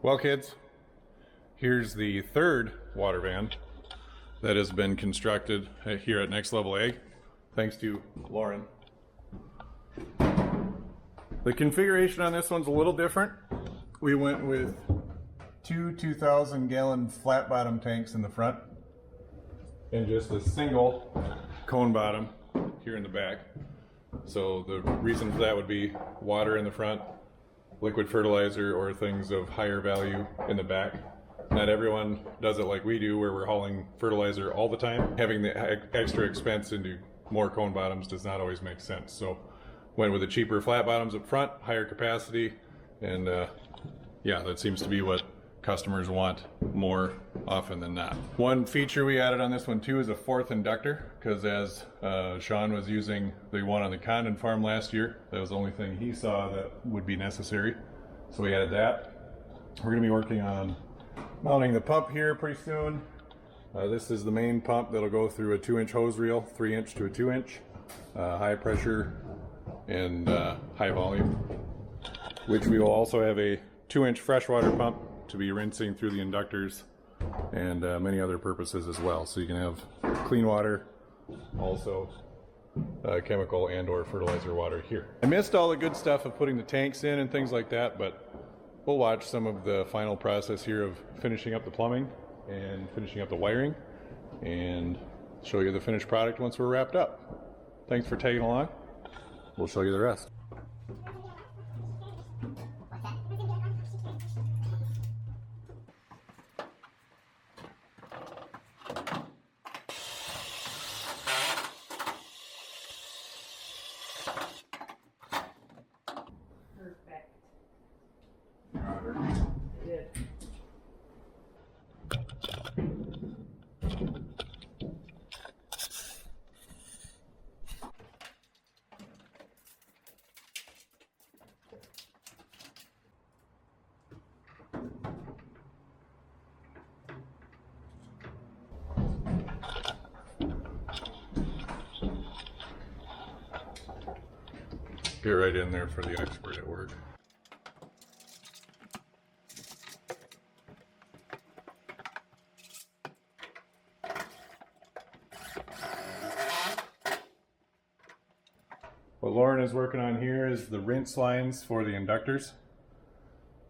Well, kids, here's the third water van that has been constructed here at Next Level Ag, thanks to Lauren. The configuration on this one's a little different. We went with two 2,000-gallon flat bottom tanks in the front and just a single cone bottom here in the back. So the reason for that would be water in the front, liquid fertilizer, or things of higher value in the back. Not everyone does it like we do, where we're hauling fertilizer all the time. Having the extra expense into more cone bottoms does not always make sense. So went with the cheaper flat bottoms up front, higher capacity, and yeah, that seems to be what customers want more often than not. One feature we added on this one too is a fourth inductor, because as Sean was using the one on the Condon farm last year, that was the only thing he saw that would be necessary. So we added that. We're going to be working on mounting the pump here pretty soon. This is the main pump that'll go through a 2-inch hose reel, 3-inch to a 2-inch, high pressure and high volume, which we will also have a 2-inch freshwater pump to be rinsing through the inductors and many other purposes as well. So you can have clean water, also chemical and or fertilizer water here. I missed all the good stuff of putting the tanks in and things like that, but we'll watch some of the final process here of finishing up the plumbing and finishing up the wiring and show you the finished product once we're wrapped up. Thanks for tagging along. We'll show you the rest. Perfect. Good. Get right in there for the expert at work. What Lauren is working on here is the rinse lines for the inductors.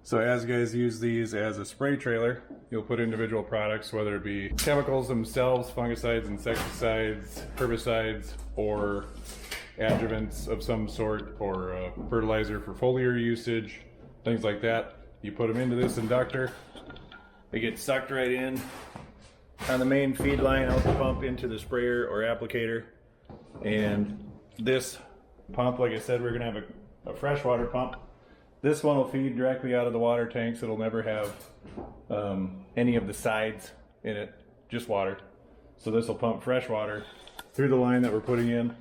So as you guys use these as a spray trailer, you'll put individual products, whether it be chemicals themselves, fungicides, insecticides, herbicides, or adjuvants of some sort, or fertilizer for foliar usage, things like that. You put them into this inductor, they get sucked right in on the main feed line out the pump into the sprayer or applicator. And this pump, like I said, we're gonna have a freshwater pump. This one will feed directly out of the water tanks. It'll never have any of the sides in it, just water. So this will pump fresh water through the line that we're putting in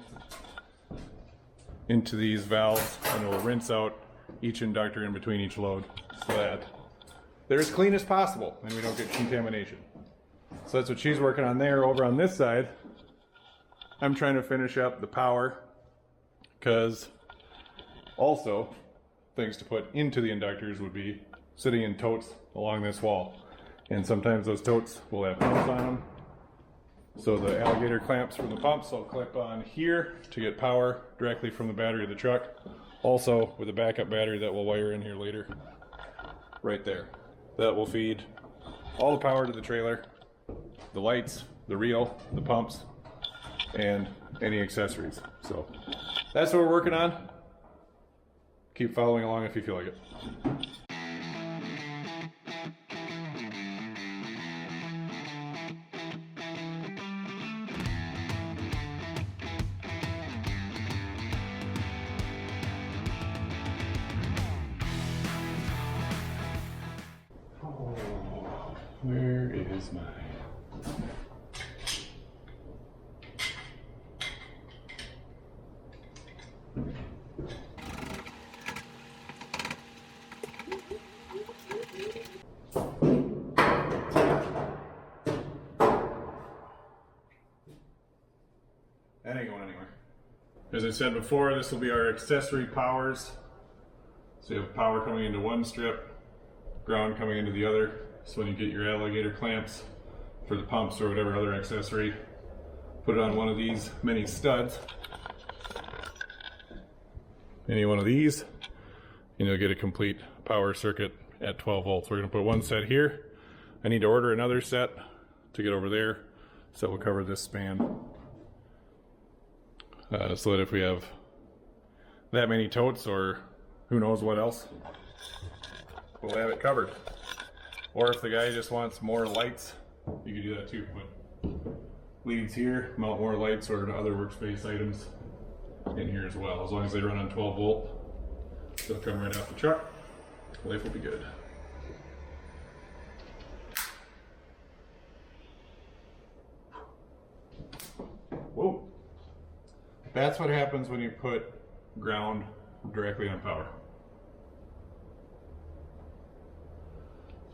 into these valves, and it will rinse out each inductor in between each load so that they're as clean as possible and we don't get contamination. So that's what she's working on there. Over on this side, I'm trying to finish up the power, because also things to put into the inductors would be sitting in totes along this wall, and sometimes those totes will have pumps on them. So the alligator clamps from the pumps will clip on here to get power directly from the battery of the truck. Also with a backup battery that we'll wire in here later, right there. That will feed all the power to the trailer, the lights, the reel, the pumps, and any accessories. So that's what we're working on. Keep following along if you feel like it. Where is my... That ain't going anywhere. As I said before, this will be our accessory powers. So you have power coming into one strip, ground coming into the other. So when you get your alligator clamps for the pumps or whatever other accessory, put it on one of these mini studs, any one of these, and you'll get a complete power circuit at 12 volts. We're going to put one set here. I need to order another set to get over there, so we'll cover this span. So that if we have that many totes or who knows what else, we'll have it covered. Or if the guy just wants more lights, you can do that too. Put leads here, mount more lights or other workspace items in here as well. As long as they run on 12 volt, they'll come right off the truck. Life will be good. Whoa. That's what happens when you put ground directly on power.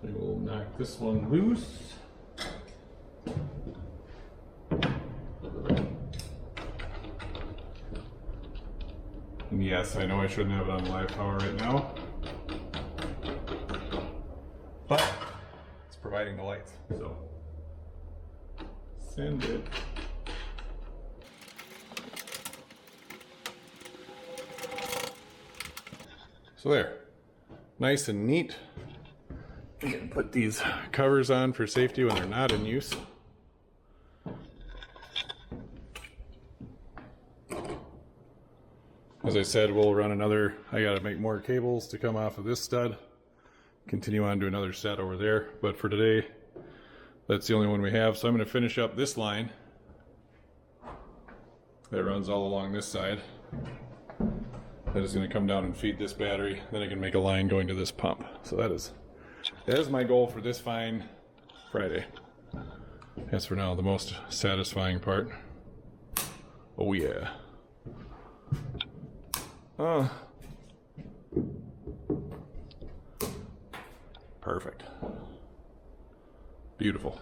So we'll knock this one loose. And yes, I know I shouldn't have it on live power right now, but it's providing the lights, so send it. So there, nice and neat. You can put these covers on for safety when they're not in use. As I said, we'll run another, I gotta make more cables to come off of this stud, continue on to another set over there, but for today, that's the only one we have. So I'm gonna finish up this line that runs all along this side. That is going to come down and feed this battery. Then I can make a line going to this pump. So that is my goal for this fine Friday. As for now, the most satisfying part. Oh yeah. Perfect. Beautiful.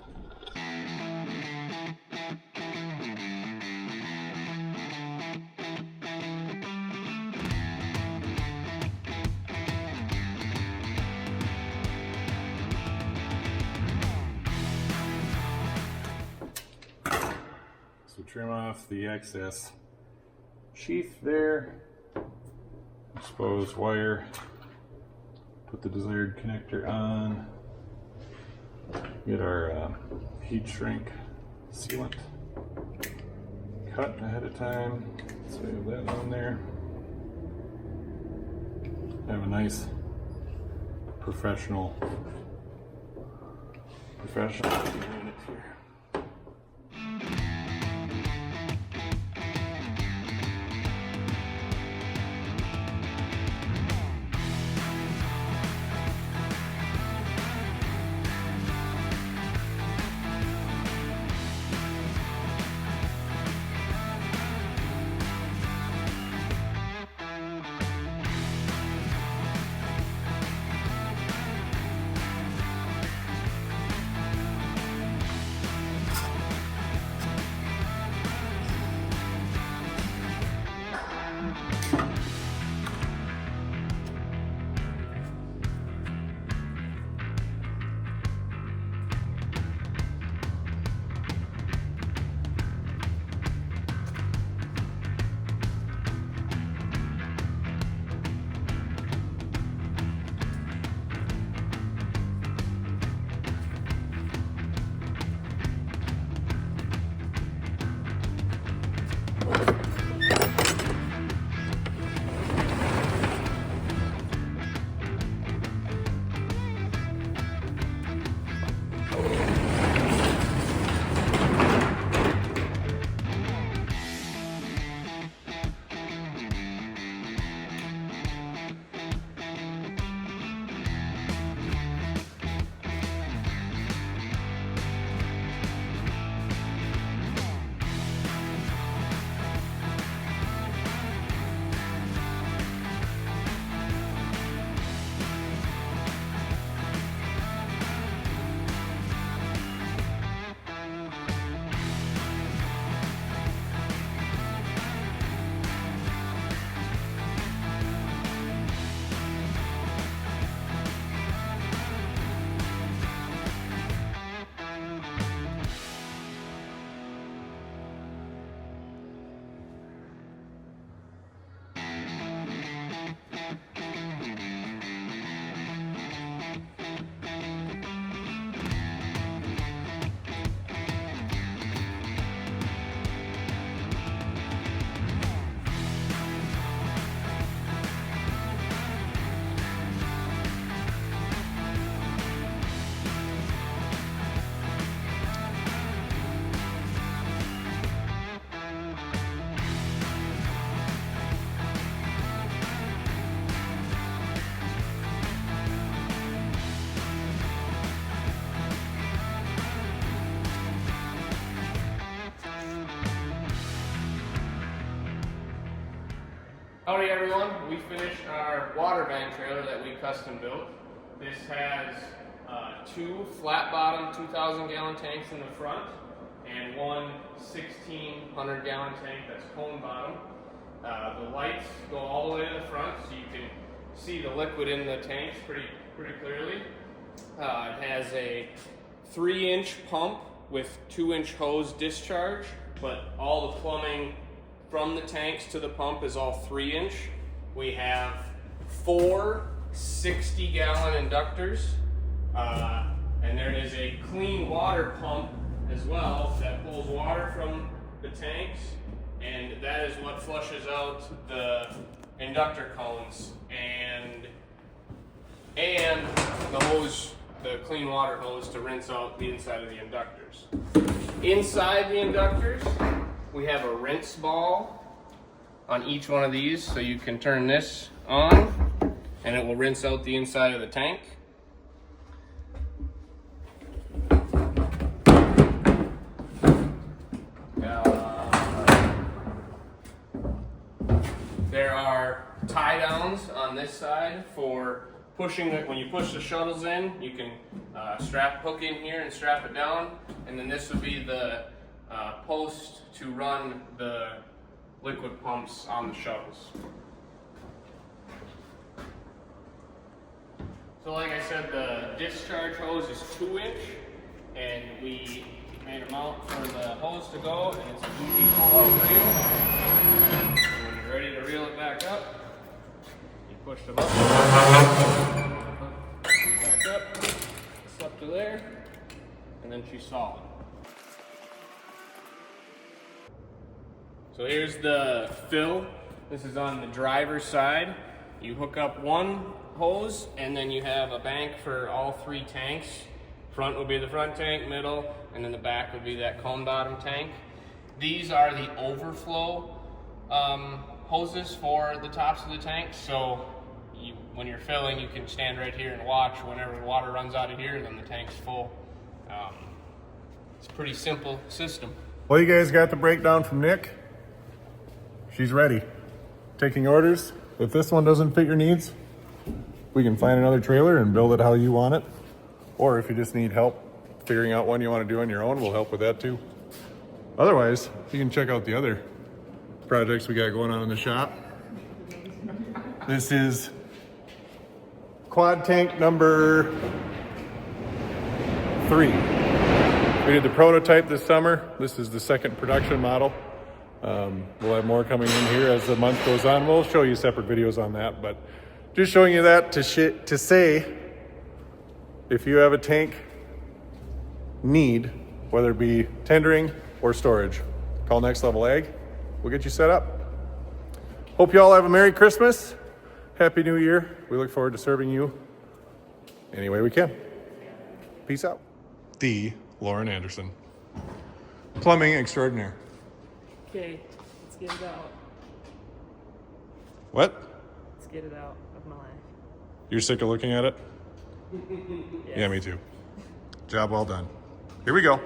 Trim off the excess sheath there, expose wire, put the desired connector on, get our heat shrink sealant cut ahead of time, so we have that on there. Have a nice professional unit here. Howdy everyone, we finished our water van trailer that we custom built. This has two flat bottom 2,000 gallon tanks in the front and one 1,600 gallon tank that's cone bottom. The lights go all the way to the front so you can see the liquid in the tanks pretty clearly. It has a 3-inch pump with 2-inch hose discharge, but all the plumbing from the tanks to the pump is all 3-inch. We have 4 60-gallon inductors, and there is a clean water pump as well that pulls water from the tanks, and that is what flushes out the inductor cones and the hose, the clean water hose to rinse out the inside of the inductors. Inside the inductors, we have a rinse ball on each one of these, so you can turn this on and it will rinse out the inside of the tank. There are tie downs on this side for pushing it. When you push the shuttles in, you can hook in here and strap it down, and then this would be the post to run the liquid pumps on the shuttles. So like I said, the discharge hose is 2-inch, and we made a mount for the hose to go, and it's an easy pull-out reel. And when you're ready to reel it back up, you push the button, back up, it's up to there, and then she's solid. So here's the fill. This is on the driver's side. You hook up one hose, and then you have a bank for all 3 tanks. Front would be the front tank, middle, and then the back would be that cone bottom tank. These are the overflow hoses for the tops of the tanks. So when you're filling, you can stand right here and watch. Whenever the water runs out of here, then the tank's full. It's a pretty simple system. Well, you guys got the breakdown from Nick. She's ready. Taking orders. If this one doesn't fit your needs, we can find another trailer and build it how you want it. Or if you just need help figuring out one you want to do on your own, we'll help with that too. Otherwise, you can check out the other projects we got going on in the shop. This is quad tank number 3. We did the prototype this summer. This is the second production model. We'll have more coming in here as the month goes on. We'll show you separate videos on that, but just showing you that to say, if you have a tank need, whether it be tendering or storage, call Next Level Ag. We'll get you set up. Hope you all have a Merry Christmas. Happy New Year. We look forward to serving you any way we can. Peace out. The Lauren Anderson, plumbing extraordinaire. Okay, let's get it out. What? Let's get it out of my life. You're sick of looking at it? Yes. Yeah, me too. Job well done. Here we go.